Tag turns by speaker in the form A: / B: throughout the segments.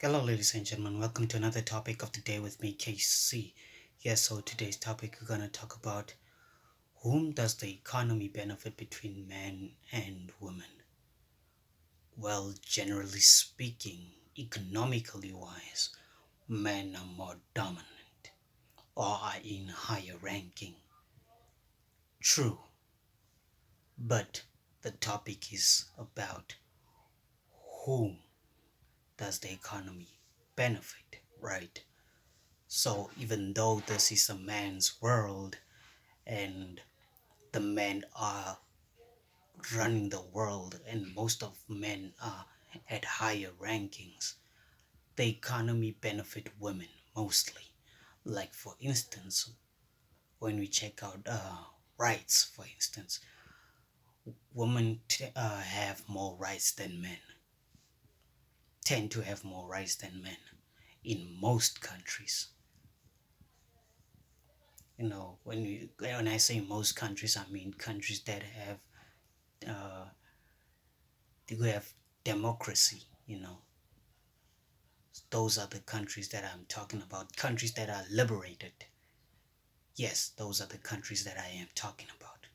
A: Hello, ladies and gentlemen. Welcome to another topic of the day with me, KC. Yes, so today's topic we're going to talk about whom does the economy benefit between men and women? Well, generally speaking, economically wise, men are more dominant or are in higher ranking. True, but the topic is about whom does the economy benefit, right? So even though this is a man's world and the men are running the world and most of men are at higher rankings, the economy benefit women mostly. Like for instance, when we check out rights, for instance, women have more rights than men, tend to have more rights than men in most countries. When I say most countries, I mean countries that uh, have democracy. Those are the countries that I'm talking about. Countries that are liberated. Yes, those are the countries that I am talking about.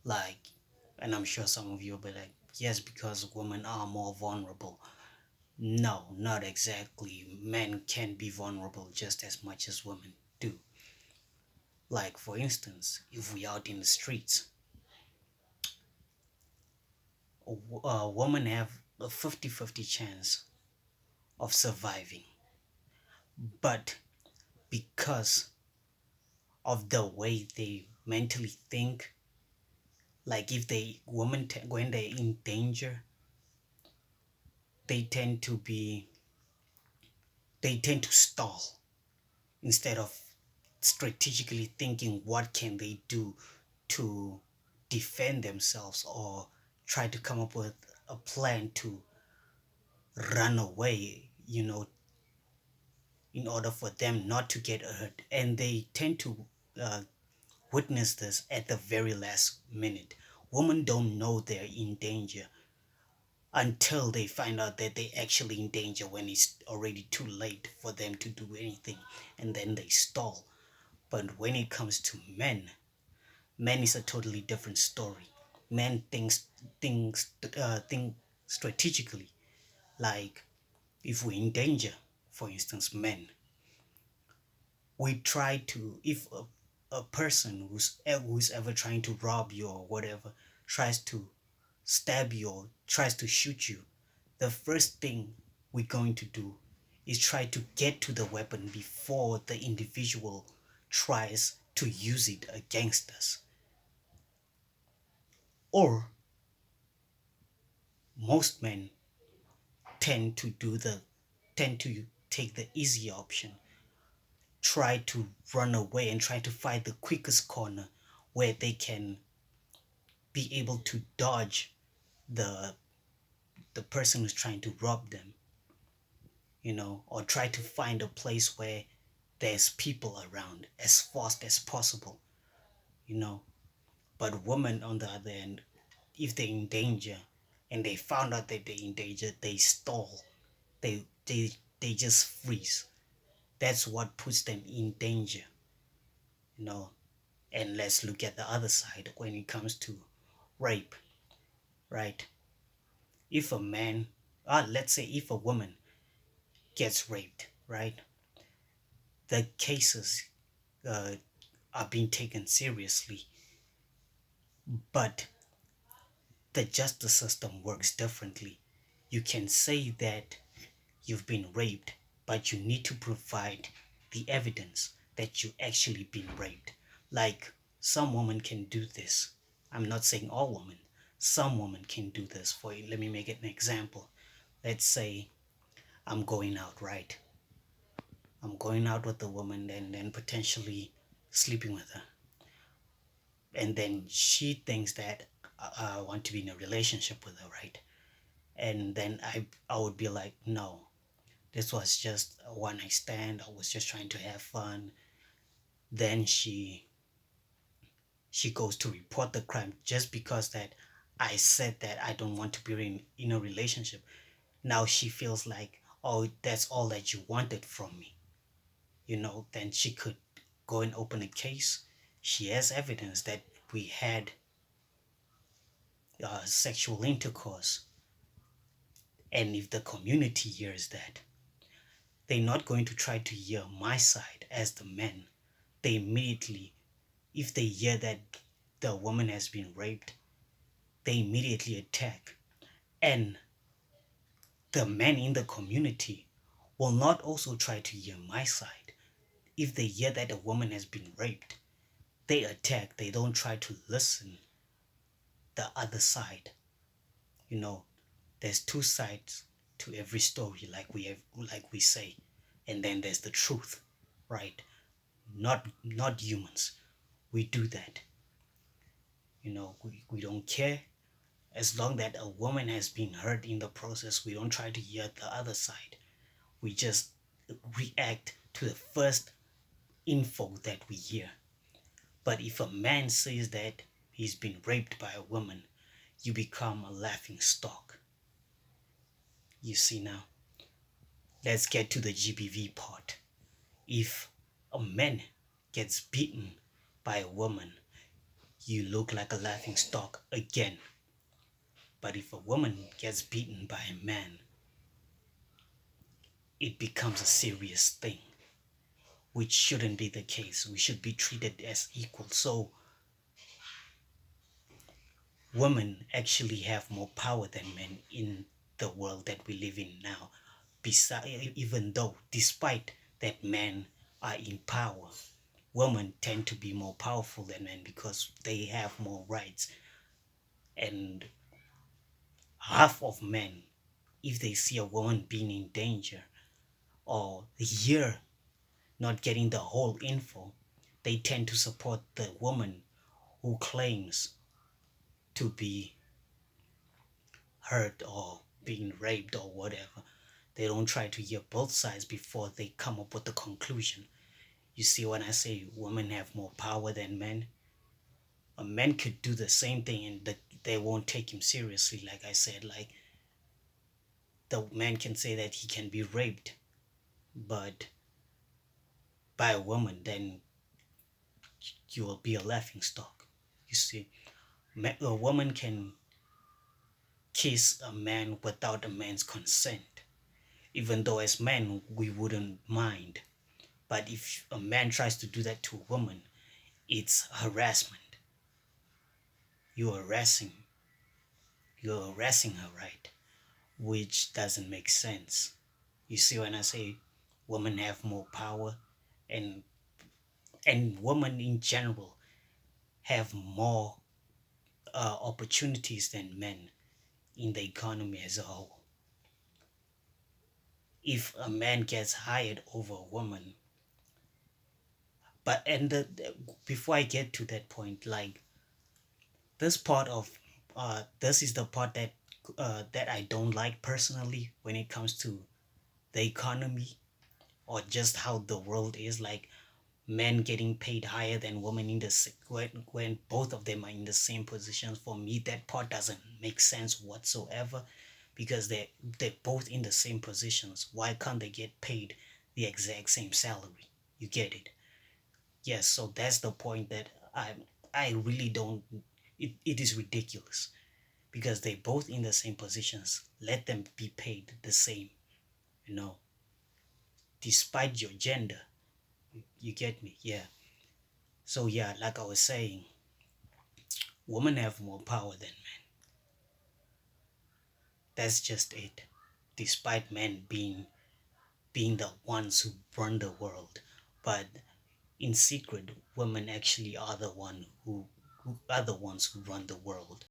A: Like, and I'm sure some of you will be like, yes, because women are more vulnerable. No, not exactly. Men can be vulnerable just as much as women do. Like, for instance, if we out in the streets, a woman have a 50-50 chance of surviving. But because of the way they mentally think, like if they when they're in danger, they tend to be they tend to stall instead of strategically thinking what can they do to defend themselves or try to come up with a plan to run away, in order for them not to get hurt. And they tend to uh, witness this at the very last minute. Women don't know they're in danger until they find out that they're actually in danger when it's already too late for them to do anything, and then they stall. But when it comes to men is a totally different story. Men think strategically. Like if we're in danger, for instance, men, we try to if a person who's ever trying to rob you or whatever tries to stab you or tries to shoot you, the first thing we're going to do is try to get to the weapon before the individual tries to use it against us. Or most men tend to take the easy option, try to run away and try to find the quickest corner where they can be able to dodge the the person who's trying to rob them, or try to find a place where there's people around as fast as possible, you know. But women, on the other hand, if they're in danger and they found out that they're in danger, they stall. They just freeze. That's what puts them in danger, you know. And let's look at the other side when it comes to rape, right? If a man, let's say if a woman gets raped, right? The cases uh, are being taken seriously, but the justice system works differently. You can say that you've been raped, but you need to provide the evidence that you actually been raped. Like some women can do this. I'm not saying all women. Some women can do this for you. Let me make it an example. Let's say I'm going out, right? I'm going out with a woman and then potentially sleeping with her. And then she thinks that I want to be in a relationship with her, right? And then I would be like, no, this was just a one night stand. I was just trying to have fun. Then she goes to report the crime just because that I said that I don't want to be in a relationship. Now she feels like, oh, that's all that you wanted from me, then she could go and open a case. She has evidence that we had sexual intercourse. And if the community hears that, they're not going to try to hear my side as the men. They immediately, if they hear that the woman has been raped, they immediately attack. And the men in the community will not also try to hear my side. If they hear that a woman has been raped, they attack. They don't try to listen the other side. You know, there's two sides to every story, like we say, and then there's the truth, right? Not humans. We do that. We don't care. As long that a woman has been hurt in the process, we don't try to hear the other side. We just react to the first info that we hear. But if a man says that he's been raped by a woman, you become a laughing stock. You see now? Let's get to the GBV part. If a man gets beaten by a woman, you look like a laughing stock again. But if a woman gets beaten by a man, it becomes a serious thing, which shouldn't be the case. We should be treated as equal. So women actually have more power than men in the world that we live in now. Even though, despite that men are in power, women tend to be more powerful than men because they have more rights. And half of men, if they see a woman being in danger or hear not getting the whole info, they tend to support the woman who claims to be hurt or being raped or whatever. They don't try to hear both sides before they come up with the conclusion. You see, when I say women have more power than men, a man could do the same thing and they won't take him seriously. Like I said, like the man can say that he can be raped, but by a woman, then you will be a laughing stock. You see, a woman can kiss a man without a man's consent, even though as men we wouldn't mind. But if a man tries to do that to a woman, it's harassment. You're harassing, you're harassing her, right? Which doesn't make sense. You see, when I say women have more power, and women in general have more opportunities than men in the economy as a whole. If a man gets hired over a woman, but before I get to that point, like this part of this is the part that I don't like personally when it comes to the economy or just how the world is. Like men getting paid higher than women in the when both of them are in the same positions. For me, that part doesn't make sense whatsoever, because they're both in the same positions. Why can't they get paid the exact same salary? You get it? Yes. So that's the point that I really don't. It is ridiculous because they're both in the same positions. Let them be paid the same. You know, despite your gender. You get me? Yeah. So yeah, like I was saying, women have more power than men. That's just it. Despite men being the ones who run the world, but in secret, women actually are the ones who run the world.